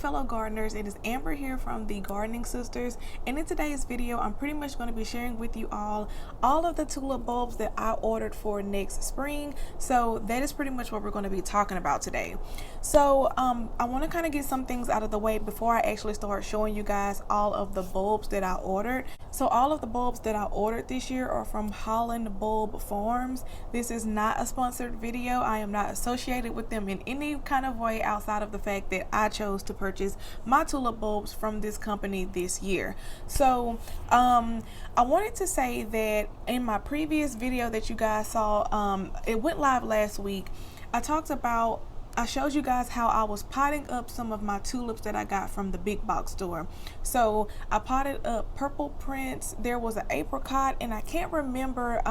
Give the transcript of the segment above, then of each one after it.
fellow gardeners. It is Amber here from the Gardening Sisters, and in today's video I'm pretty much going to be sharing with you all of the tulip bulbs that I ordered for next spring. So that is pretty much what we're going to be talking about today. So I want to kind of get some things out of the way before I actually start showing you guys all of the bulbs that I ordered. So all of the bulbs that I ordered this year are from Holland Bulb Farms. This is not a sponsored video. I am not associated with them in any kind of way outside of the fact that I chose to purchase my tulip bulbs from this company this year. So I wanted to say that in my previous video that you guys saw, it went live last week. I showed you guys how I was potting up some of my tulips that I got from the big box store. So I potted up Purple Prince, there was an apricot, and I can't remember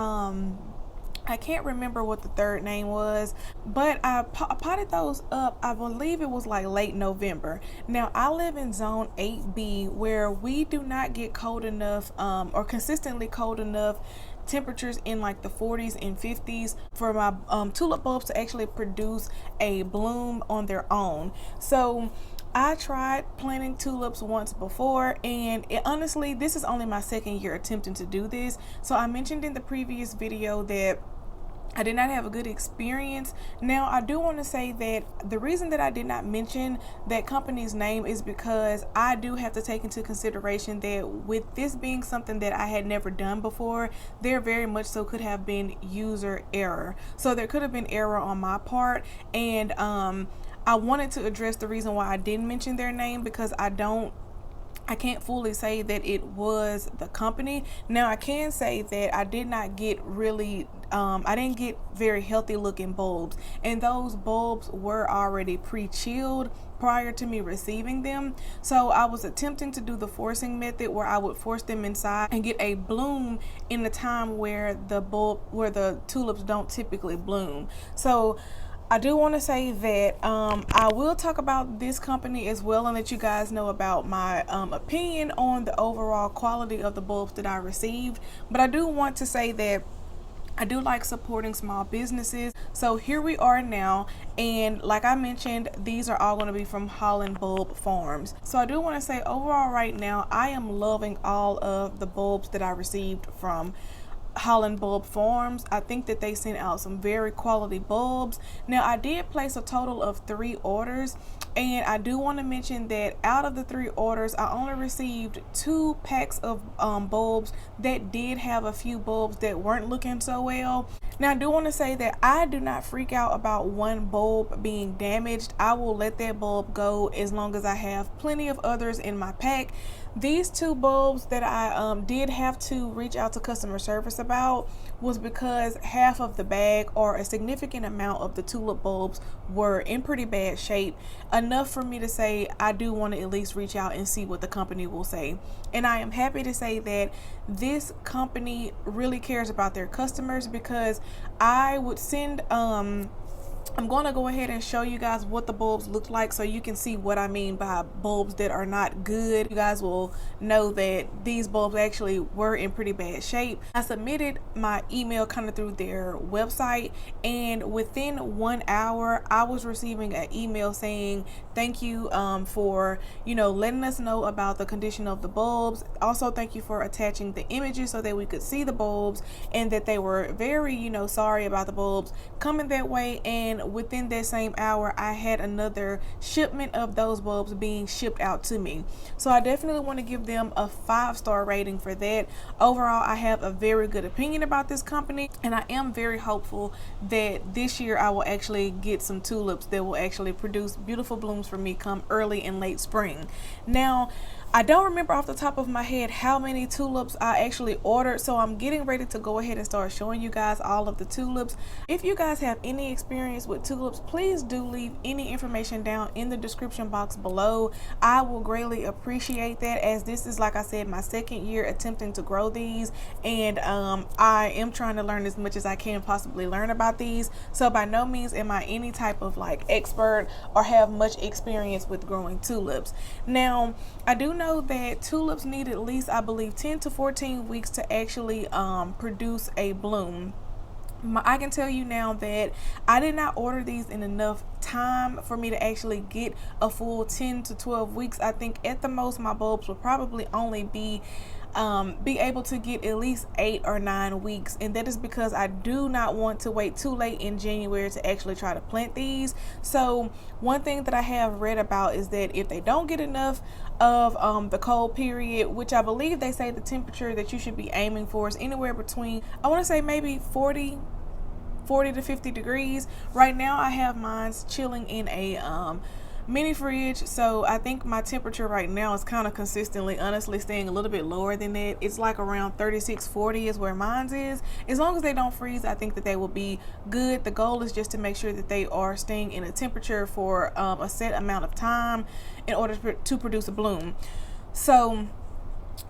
what the third name was, but I potted those up. I believe it was like late November. Now I live in zone 8B where we do not get cold enough or consistently cold enough temperatures in like the 40s and 50s for my tulip bulbs to actually produce a bloom on their own. So I tried planting tulips once before, and honestly this is only my second year attempting to do this. So I mentioned in the previous video that I did not have a good experience. Now I do want to say that the reason that I did not mention that company's name is because I do have to take into consideration that with this being something that I had never done before, there very much so could have been user error. So there could have been error on my part, and I wanted to address the reason why I didn't mention their name, because I can't fully say that it was the company. Now I can say that I did not get I didn't get very healthy looking bulbs, and those bulbs were already pre-chilled prior to me receiving them. So I was attempting to do the forcing method where I would force them inside and get a bloom in the time where the tulips don't typically bloom. So I do want to say that I will talk about this company as well and let you guys know about my opinion on the overall quality of the bulbs that I received. But I do want to say that I do like supporting small businesses. So here we are now, and like I mentioned, these are all going to be from Holland Bulb Farms. So I do want to say overall right now I am loving all of the bulbs that I received from Holland Bulb Farms. I think that they sent out some very quality bulbs. Now I did place a total of 3 orders, and I do want to mention that out of the 3 orders I only received 2 packs of bulbs that did have a few bulbs that weren't looking so well. Now I do want to say that I do not freak out about one bulb being damaged. I will let that bulb go as long as I have plenty of others in my pack. These 2 bulbs that I did have to reach out to customer service about was because half of the bag, or a significant amount of the tulip bulbs, were in pretty bad shape, enough for me to say I do want to at least reach out and see what the company will say. And I am happy to say that this company really cares about their customers, because I would send I'm going to go ahead and show you guys what the bulbs look like so you can see what I mean by bulbs that are not good. You guys will know that these bulbs actually were in pretty bad shape. I submitted my email kind of through their website, and within 1 hour I was receiving an email saying thank you for letting us know about the condition of the bulbs. Also thank you for attaching the images so that we could see the bulbs, and that they were very sorry about the bulbs coming that way. And within that same hour I had another shipment of those bulbs being shipped out to me. So I definitely want to give them a 5-star rating for that. Overall I have a very good opinion about this company, and I am very hopeful that this year I will actually get some tulips that will actually produce beautiful blooms for me come early and late spring. Now I don't remember off the top of my head how many tulips I actually ordered, so I'm getting ready to go ahead and start showing you guys all of the tulips. If you guys have any experience with tulips, please do leave any information down in the description box below. I will greatly appreciate that, as this is, like I said, my second year attempting to grow these, and I am trying to learn as much as I can possibly learn about these. So by no means am I any type of like expert or have much experience with growing tulips. Now I do know that tulips need at least, I believe, 10 to 14 weeks to actually produce a bloom. I can tell you now that I did not order these in enough time for me to actually get a full 10 to 12 weeks. I think at the most my bulbs will probably only be able to get at least 8 or 9 weeks, and that is because I do not want to wait too late in January to actually try to plant these. So one thing that I have read about is that if they don't get enough of the cold period, which I believe they say the temperature that you should be aiming for is anywhere between, I want to say maybe 40 to 50 degrees. Right now I have mine chilling in a mini fridge, so I think my temperature right now is kind of consistently honestly staying a little bit lower than that. It's like around 36-40 is where mine's is. As long as they don't freeze, I think that they will be good. The goal is just to make sure that they are staying in a temperature for a set amount of time in order to produce a bloom. So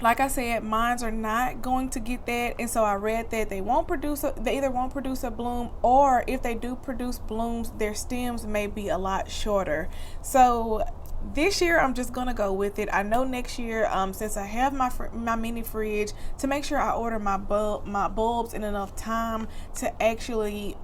like I said, mines are not going to get that, and so I read that they either won't produce a bloom, or if they do produce blooms, their stems may be a lot shorter. So this year I'm just gonna go with it. I know next year, since I have my mini fridge, to make sure I order my bulbs in enough time to actually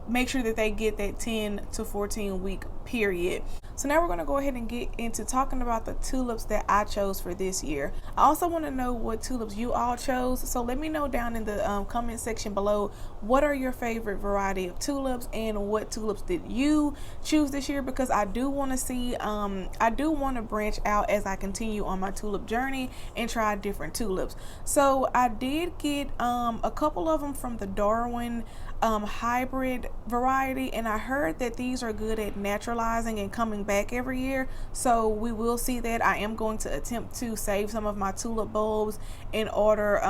make sure that they get that 10 to 14 week period. So now we're going to go ahead and get into talking about the tulips that I chose for this year. I also want to know what tulips you all chose, so let me know down in the comment section below, what are your favorite variety of tulips and what tulips did you choose this year, because I do want to see, I do want to branch out as I continue on my tulip journey and try different tulips. So I did get a couple of them from the Darwin hybrid variety, and I heard that these are good at naturalizing and coming back every year, so we will see that. I am going to attempt to save some of my tulip bulbs in order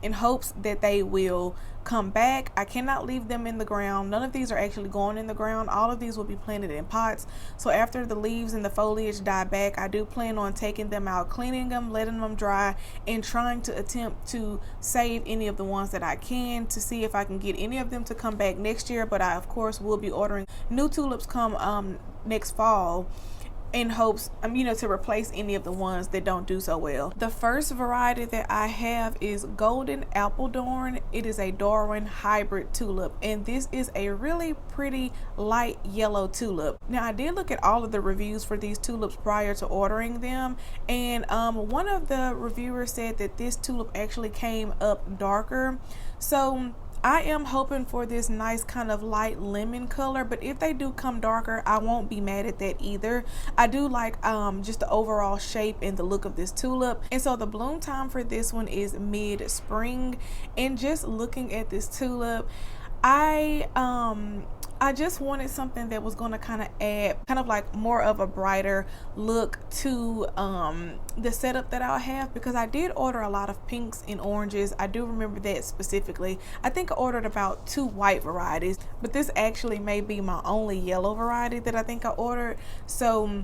in hopes that they will come back. I cannot leave them in the ground. None of these are actually going in the ground. All of these will be planted in pots. So after the leaves and the foliage die back, I do plan on taking them out, cleaning them, letting them dry, and trying to attempt to save any of the ones that I can, to see if I can get any of them to come back next year. But I of course will be ordering new tulips come next fall, in hopes to replace any of the ones that don't do so well. The first variety that I have is Golden Appledorn. It is a Darwin hybrid tulip, and this is a really pretty light yellow tulip. Now I did look at all of the reviews for these tulips prior to ordering them, and one of the reviewers said that this tulip actually came up darker. So I am hoping for this nice kind of light lemon color, but if they do come darker, I won't be mad at that either. I do like just the overall shape and the look of this tulip. And so the bloom time for this one is mid-spring. And just looking at this tulip, I just wanted something that was going to kind of add kind of like more of a brighter look to the setup that I'll have, because I did order a lot of pinks and oranges. I do remember that specifically. I think I ordered about 2 white varieties, but this actually may be my only yellow variety that I think I ordered. So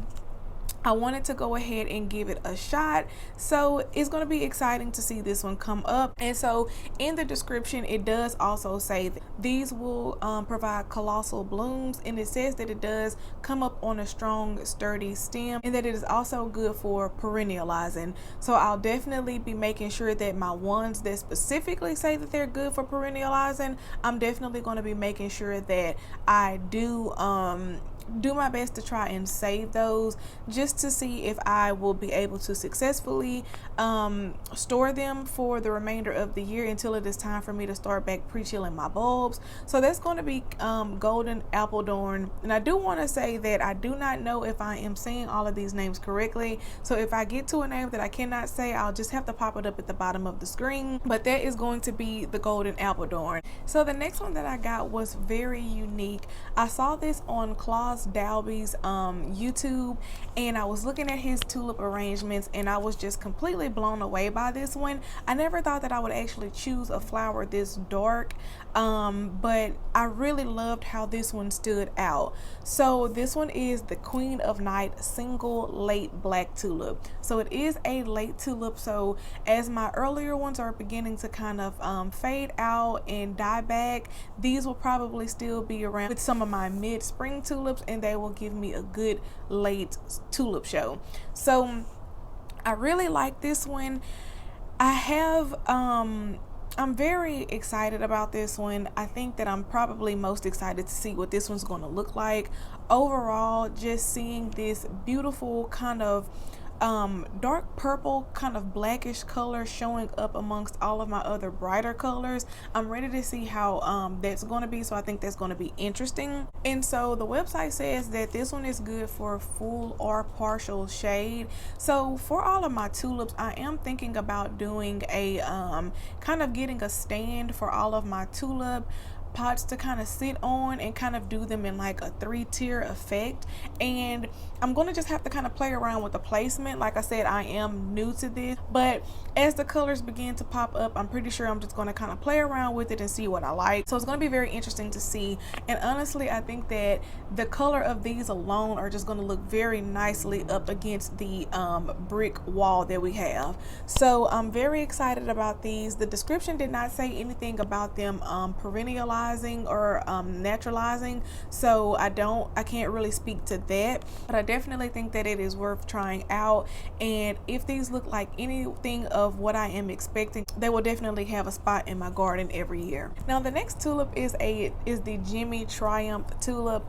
I wanted to go ahead and give it a shot. So it's going to be exciting to see this one come up. And so in the description, it does also say that these will provide colossal blooms, and it says that it does come up on a strong, sturdy stem, and that it is also good for perennializing. So I'll definitely be making sure that my ones that specifically say that they're good for perennializing, I'm definitely going to be making sure that I do my best to try and save those, just to see if I will be able to successfully store them for the remainder of the year until it is time for me to start back pre-chilling my bulbs. So that's going to be Golden Appledorn. And I do want to say that I do not know if I am saying all of these names correctly, so if I get to a name that I cannot say, I'll just have to pop it up at the bottom of the screen. But that is going to be the Golden Appledorn. So the next one that I got was very unique. I saw this on Claus Dalby's YouTube, and I was looking at his tulip arrangements, and I was just completely blown away by this one. I never thought that I would actually choose a flower this dark, but I really loved how this one stood out. So this one is the Queen of Night single late black tulip. So it is a late tulip, so as my earlier ones are beginning to kind of fade out and die back, these will probably still be around with some of my mid-spring tulips, and they will give me a good late tulip show. So I really like this one. I have I'm very excited about this one. I think that I'm probably most excited to see what this one's going to look like. Overall, just seeing this beautiful kind of dark purple kind of blackish color showing up amongst all of my other brighter colors. I'm ready to see how that's going to be, so I think that's going to be interesting. And so the website says that this one is good for full or partial shade. So for all of my tulips, I am thinking about doing a kind of getting a stand for all of my tulip pots to kind of sit on and kind of do them in like a 3-tier effect. And I'm going to just have to kind of play around with the placement. Like I said, I am new to this, but as the colors begin to pop up, I'm pretty sure I'm just going to kind of play around with it and see what I like. So it's going to be very interesting to see. And honestly, I think that the color of these alone are just going to look very nicely up against the brick wall that we have. So I'm very excited about these. The description did not say anything about them perennializing or naturalizing, so I can't really speak to that, but I definitely think that it is worth trying out. And if these look like anything of what I am expecting, they will definitely have a spot in my garden every year. Now the next tulip is the Jimmy Triumph tulip.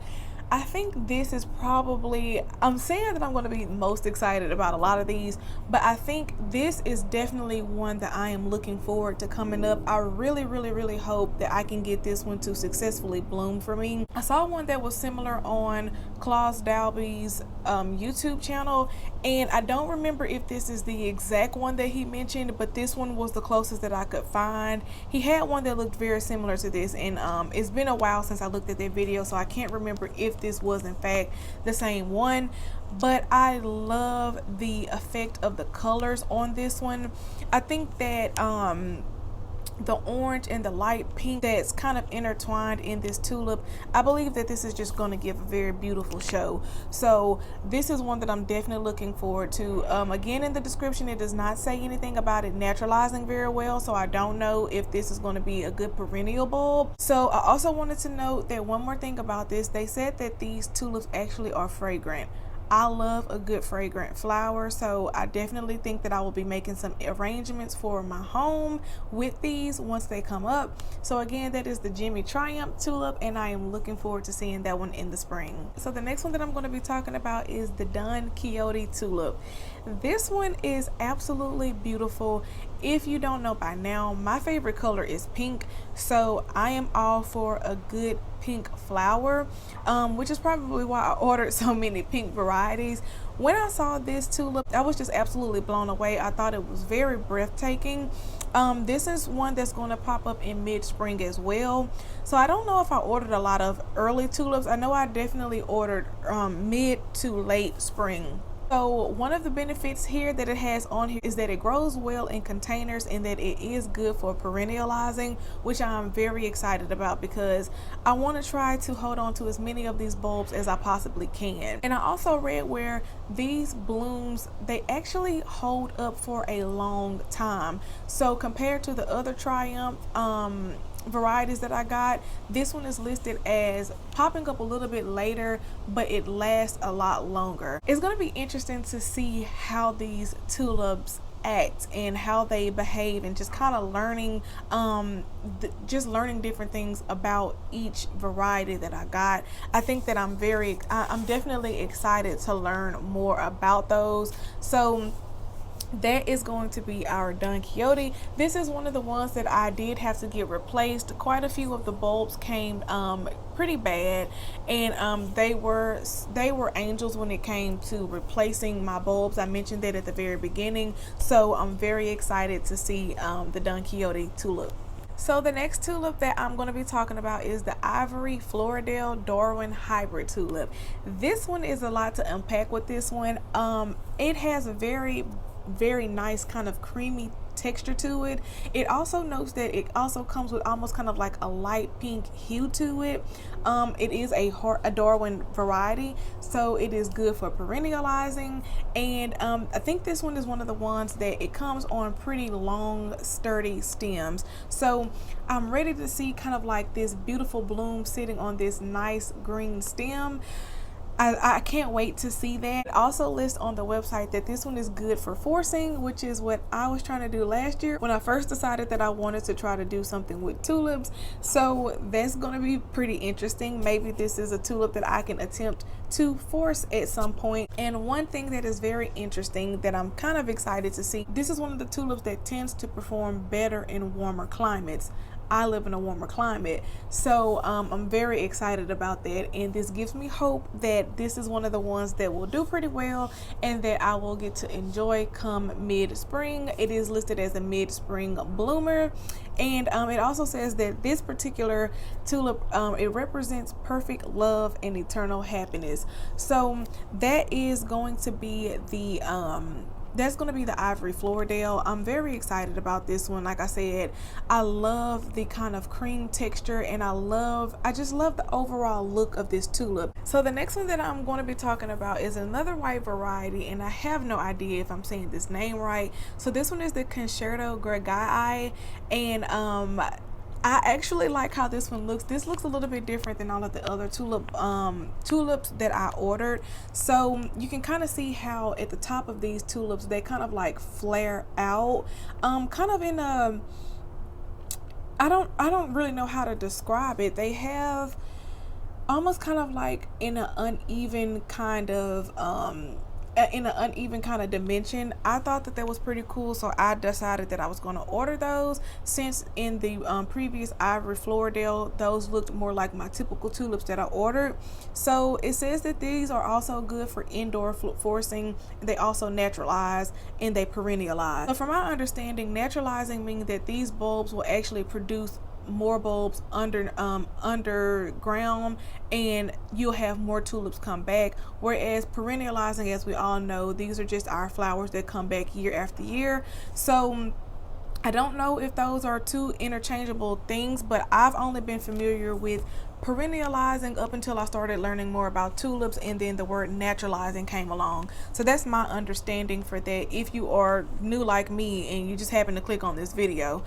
I think this is probably, I'm saying that I'm going to be most excited about a lot of these, but I think this is definitely one that I am looking forward to coming up. I really hope that I can get this one to successfully bloom for me. I saw one that was similar on Claus Dalby's YouTube channel, and I don't remember if this is the exact one that he mentioned, but this one was the closest that I could find. He had one that looked very similar to this, and it's been a while since I looked at that video, so I can't remember if this was in fact the same one. But I love the effect of the colors on this one. I think that the orange and the light pink that's kind of intertwined in this tulip, I believe that this is just going to give a very beautiful show. So this is one that I'm definitely looking forward to. Again, in the description it does not say anything about it naturalizing very well, so I don't know if this is going to be a good perennial bulb. So I also wanted to note that one more thing about this, they said that these tulips actually are fragrant. I love a good fragrant flower, so I definitely think that I will be making some arrangements for my home with these once they come up. So again, that is the Jimmy Triumph tulip, and I am looking forward to seeing that one in the spring. So the next one that I'm going to be talking about is the Don Quixote tulip. This one is absolutely beautiful. If you don't know by now, my favorite color is pink, so I am all for a good pink flower, which is probably why I ordered so many pink varieties. When I saw this tulip, I was just absolutely blown away. I thought it was very breathtaking. This is one that's going to pop up in mid-spring as well, so I don't know if I ordered a lot of early tulips. I know I definitely ordered mid to late spring. So one of the benefits here that it has on here is that it grows well in containers and that it is good for perennializing, which I'm very excited about because I want to try to hold on to as many of these bulbs as I possibly can. And I also read where these blooms, they actually hold up for a long time. So compared to the other Triumph varieties that I got, this one is listed as popping up a little bit later, but it lasts a lot longer. It's going to be interesting to see how these tulips act and how they behave, and just kind of learning just learning different things about each variety that I got. I think that I'm definitely excited to learn more about those. So that is going to be our Don Quixote. This is one of the ones that I did have to get replaced. Quite a few of the bulbs came pretty bad, and they were angels when it came to replacing my bulbs. I mentioned that at the very beginning, so I'm very excited to see the Don Quixote tulip. So the next tulip that I'm going to be talking about is the Ivory Floridel Darwin Hybrid tulip. This one is a lot to unpack with this one. It has a very nice kind of creamy texture to it. It also notes that it also comes with almost kind of like a light pink hue to it. It is a Darwin variety, so it is good for perennializing. And I think this one is one of the ones that it comes on pretty long sturdy stems, so I'm ready to see kind of like this beautiful bloom sitting on this nice green stem. I can't wait to see that. It also lists on the website that this one is good for forcing, which is what I was trying to do last year when I first decided that I wanted to try to do something with tulips. So that's going to be pretty interesting. Maybe this is a tulip that I can attempt to force at some point. And one thing that is very interesting that I'm kind of excited to see, this is one of the tulips that tends to perform better in warmer climates. I live in a warmer climate, so I'm very excited about that, and this gives me hope that this is one of the ones that will do pretty well and that I will get to enjoy come mid-spring. It is listed as a mid-spring bloomer, and it also says that this particular tulip, it represents perfect love and eternal happiness. So that is going to be the that's going to be the Ivory Floridale. I'm very excited about this one. Like I said, I love the kind of cream texture, and I just love the overall look of this tulip. So the next one that I'm going to be talking about is another white variety, and I have no idea if I'm saying this name right. So this one is the Concerto Gregai, and I actually like how this one looks. This looks a little bit different than all of the other tulips that I ordered. So you can kind of see how at the top of these tulips, they kind of like flare out, kind of in a, I don't really know how to describe it. They have almost kind of like in an uneven kind of dimension. I thought that was pretty cool, so I decided that I was going to order those, since in the previous Ivory Floridale, those looked more like my typical tulips that I ordered. So it says that these are also good for indoor forcing. They also naturalize and they perennialize. So from my understanding, naturalizing means that these bulbs will actually produce more bulbs underground, and you'll have more tulips come back, whereas perennializing, as we all know, these are just our flowers that come back year after year. So I don't know if those are two interchangeable things, but I've only been familiar with perennializing up until I started learning more about tulips, and then the word naturalizing came along. So that's my understanding for that, if you are new like me and you just happen to click on this video.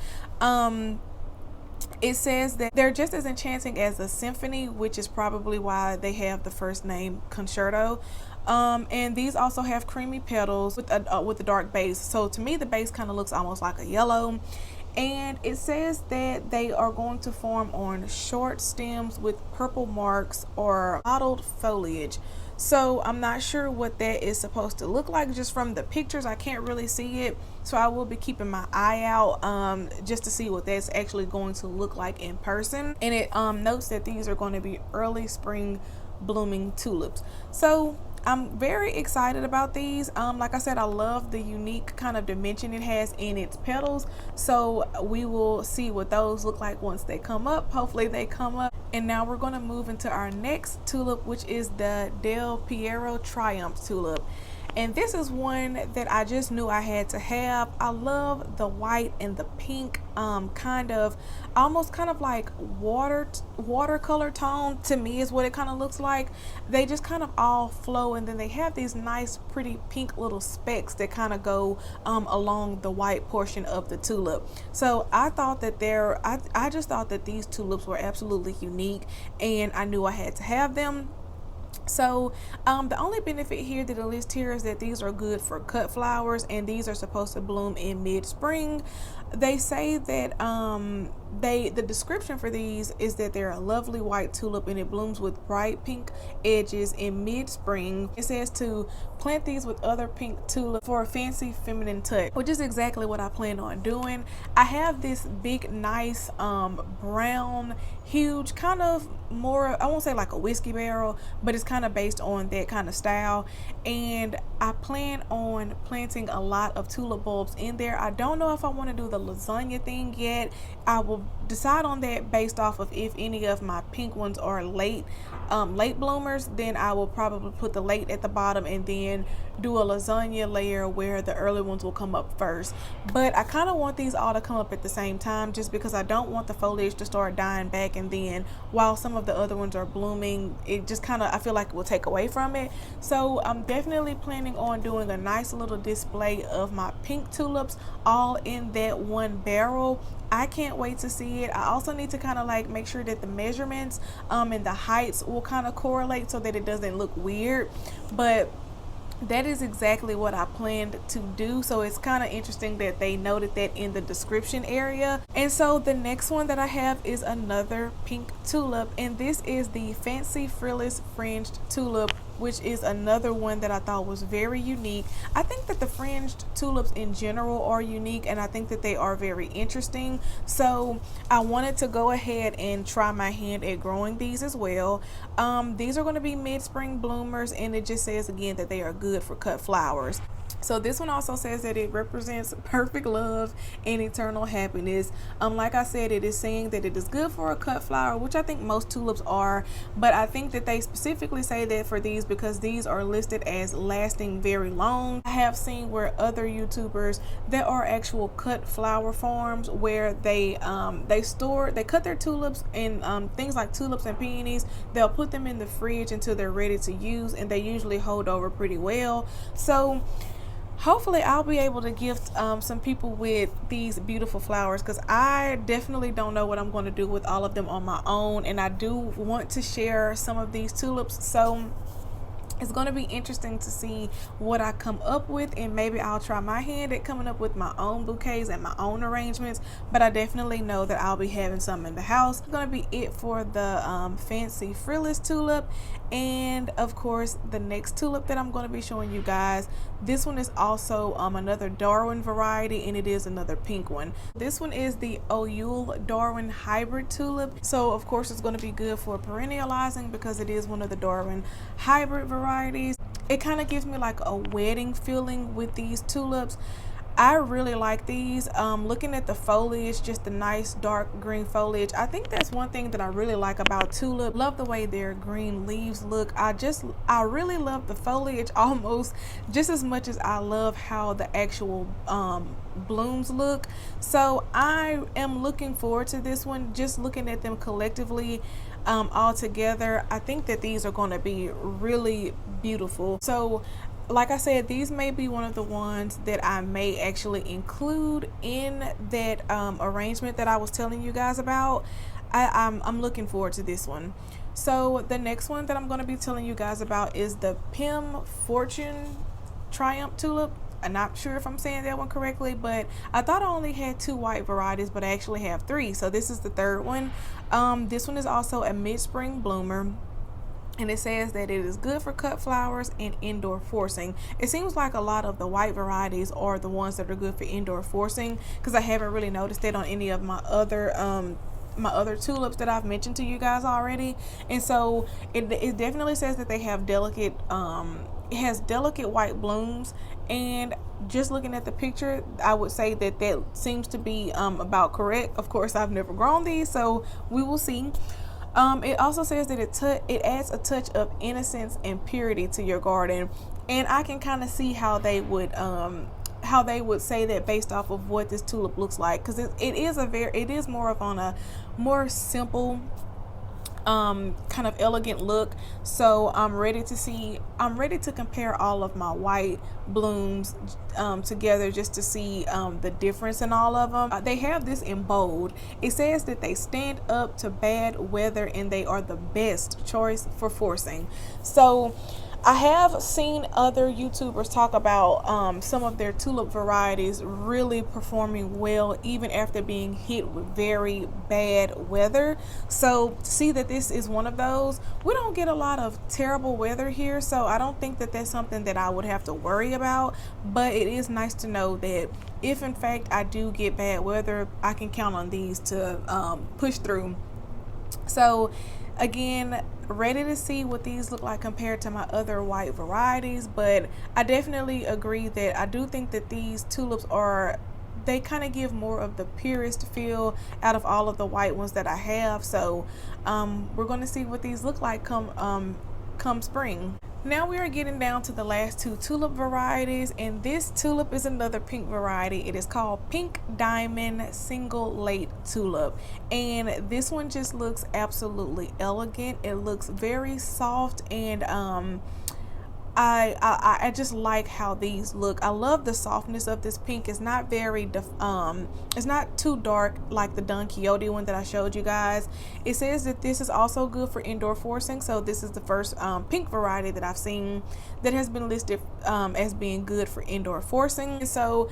It says that they're just as enchanting as a symphony, which is probably why they have the first name Concerto. And these also have creamy petals with a dark base. So to me, the base kind of looks almost like a yellow. And it says that they are going to form on short stems with purple marks or mottled foliage. So I'm not sure what that is supposed to look like. Just from the pictures, I can't really see it. So I will be keeping my eye out just to see what that's actually going to look like in person. And it notes that these are going to be early spring blooming tulips. So I'm very excited about these. Like I said, I love the unique kind of dimension it has in its petals. So we will see what those look like once they come up. Hopefully they come up. And now we're going to move into our next tulip, which is the Del Piero Triumph tulip. And this is one that I just knew I had to have. I love the white and the pink, almost kind of like watercolor tone, to me is what it kind of looks like. They just kind of all flow, and then they have these nice pretty pink little specks that kind of go along the white portion of the tulip. So I thought that I just thought that these tulips were absolutely unique, and I knew I had to have them. So the only benefit here that it lists here is that these are good for cut flowers, and these are supposed to bloom in mid-spring. They say that the description for these is that they're a lovely white tulip, and it blooms with bright pink edges in mid-spring. It says to plant these with other pink tulips for a fancy feminine touch, which is exactly what I plan on doing. I have this big, nice brown, huge, kind of more, I won't say like a whiskey barrel, but it's kind of based on that kind of style, and I plan on planting a lot of tulip bulbs in there. I don't know if I want to do the lasagna thing yet. I will decide on that based off of if any of my pink ones are late bloomers. Then I will probably put the late at the bottom and then do a lasagna layer where the early ones will come up first. But I kind of want these all to come up at the same time, just because I don't want the foliage to start dying back, and then while some of the other ones are blooming, it just kind of, I feel like it will take away from it. So I'm definitely planning on doing a nice little display of my pink tulips all in that one barrel. I can't wait to see it. I also need to kind of like make sure that the measurements and the heights will kind of correlate so that it doesn't look weird, but that is exactly what I planned to do. So it's kind of interesting that they noted that in the description area. And so the next one that I have is another pink tulip, and this is the Fancy Frillless Fringed Tulip, which is another one that I thought was very unique. I think that the fringed tulips in general are unique, and I think that they are very interesting. So I wanted to go ahead and try my hand at growing these as well. These are going to be mid-spring bloomers, and it just says again that they are good for cut flowers. So this one also says that it represents perfect love and eternal happiness. Like I said, it is saying that it is good for a cut flower, which I think most tulips are, but I think that they specifically say that for these because these are listed as lasting very long. I have seen where other YouTubers, there are actual cut flower farms where they cut their tulips in things like tulips and peonies. They'll put them in the fridge until they're ready to use, and they usually hold over pretty well. So hopefully I'll be able to gift some people with these beautiful flowers, because I definitely don't know what I'm going to do with all of them on my own, and I do want to share some of these tulips. So it's going to be interesting to see what I come up with, and maybe I'll try my hand at coming up with my own bouquets and my own arrangements, but I definitely know that I'll be having some in the house. It's going to be it for the Fancy Frillless tulip. And of course, the next tulip that I'm going to be showing you guys, this one is also another Darwin variety, and it is another pink one. This one is the Oyul Darwin hybrid tulip. So of course it's going to be good for perennializing because it is one of the Darwin hybrid varieties. It kind of gives me like a wedding feeling with these tulips. I really like these. Looking at the foliage, just the nice dark green foliage, I think that's one thing that I really like about tulip. Love the way their green leaves look. I really love the foliage almost just as much as I love how the actual blooms look. So I am looking forward to this one. Just looking at them collectively all together, I think that these are going to be really beautiful. So like I said, these may be one of the ones that I may actually include in that arrangement that I was telling you guys about. I'm looking forward to this one. So the next one that I'm going to be telling you guys about is the Pim Fortune Triumph Tulip. I'm not sure if I'm saying that one correctly, but I thought I only had 2 white varieties, but I actually have 3. So this is the third one. This one is also a mid-spring bloomer, and it says that it is good for cut flowers and indoor forcing. It seems like a lot of the white varieties are the ones that are good for indoor forcing, because I haven't really noticed it on any of my other tulips that I've mentioned to you guys already. And so it definitely says that they have delicate it has delicate white blooms, and just looking at the picture, I would say that that seems to be about correct. Of course, I've never grown these, so we will see. It also says that it adds a touch of innocence and purity to your garden, and I can kind of see how they would say that based off of what this tulip looks like, because it is more of on a more simple kind of elegant look. So I'm ready to compare all of my white blooms together just to see the difference in all of them. They have this in bold. It says that they stand up to bad weather and they are the best choice for forcing. So I have seen other YouTubers talk about some of their tulip varieties really performing well even after being hit with very bad weather. So to see that this is one of those, we don't get a lot of terrible weather here, so I don't think that that's something that I would have to worry about. But it is nice to know that if in fact I do get bad weather, I can count on these to push through. So again, ready to see what these look like compared to my other white varieties, but I definitely agree that I do think that these tulips they kind of give more of the purest feel out of all of the white ones that I have. So we're going to see what these look like come spring. Now we are getting down to the last 2 tulip varieties, and this tulip is another pink variety. It is called Pink Diamond Single Late Tulip, and this one just looks absolutely elegant. It looks very soft and I just like how these look. I love the softness of this pink. It's not very it's not too dark like the Don Quixote one that I showed you guys. It says that this is also good for indoor forcing, so this is the first pink variety that I've seen that has been listed as being good for indoor forcing. So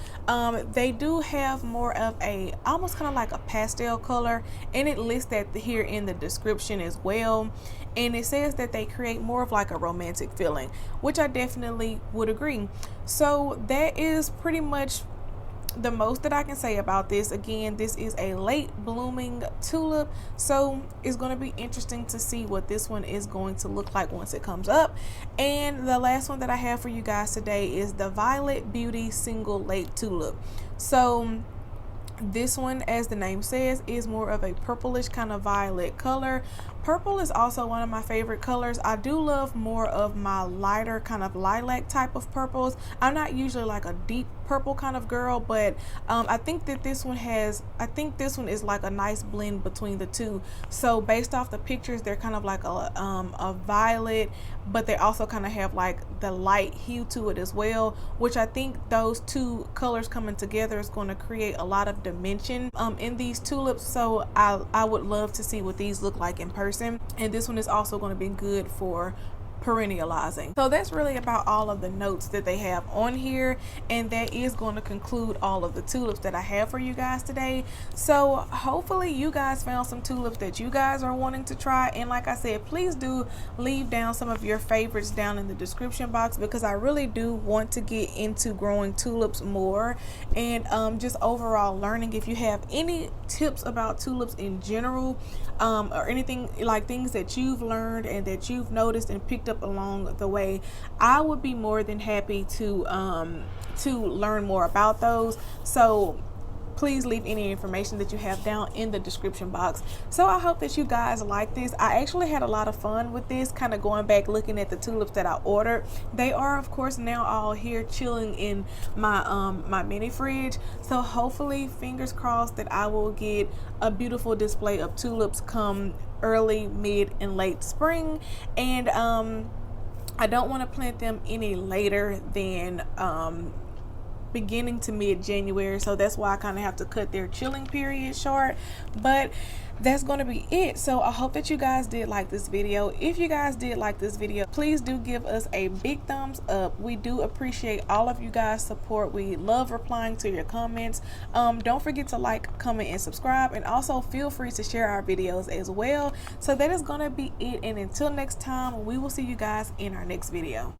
they do have more of a almost kind of like a pastel color, and it lists that here in the description as well. And it says that they create more of like a romantic feeling, which I definitely would agree. So that is pretty much the most that I can say about this. Again, this is a late blooming tulip, so it's going to be interesting to see what this one is going to look like once it comes up. And the last one that I have for you guys today is the Violet Beauty Single Late Tulip. So this one, as the name says, is more of a purplish kind of violet color. Purple is also one of my favorite colors. I do love more of my lighter kind of lilac type of purples. I'm not usually like a deep purple kind of girl, but I think that this one is like a nice blend between the two. So based off the pictures, they're kind of like a violet, but they also kind of have like the light hue to it as well, which I think those two colors coming together is going to create a lot of dimension in these tulips. So I would love to see what these look like in person. And this one is also going to be good for perennializing. So that's really about all of the notes that they have on here, and that is going to conclude all of the tulips that I have for you guys today. So hopefully you guys found some tulips that you guys are wanting to try, and like I said, please do leave down some of your favorites down in the description box, because I really do want to get into growing tulips more and just overall learning. If you have any tips about tulips in general, or anything like things that you've learned and that you've noticed and picked up along the way, I would be more than happy to learn more about those. So please leave any information that you have down in the description box. So I hope that you guys like this. I actually had a lot of fun with this, kind of going back looking at the tulips that I ordered. They are of course now all here chilling in my my mini fridge. So hopefully, fingers crossed, that I will get a beautiful display of tulips come early, mid, and late spring. And I don't want to plant them any later than beginning to mid-January, so that's why I kind of have to cut their chilling period short. But that's going to be it. So I hope that you guys did like this video. If you guys did like this video, please do give us a big thumbs up. We do appreciate all of you guys' support. We love replying to your comments. Don't forget to like, comment, and subscribe, and also feel free to share our videos as well. So that is going to be it, and until next time, we will see you guys in our next video.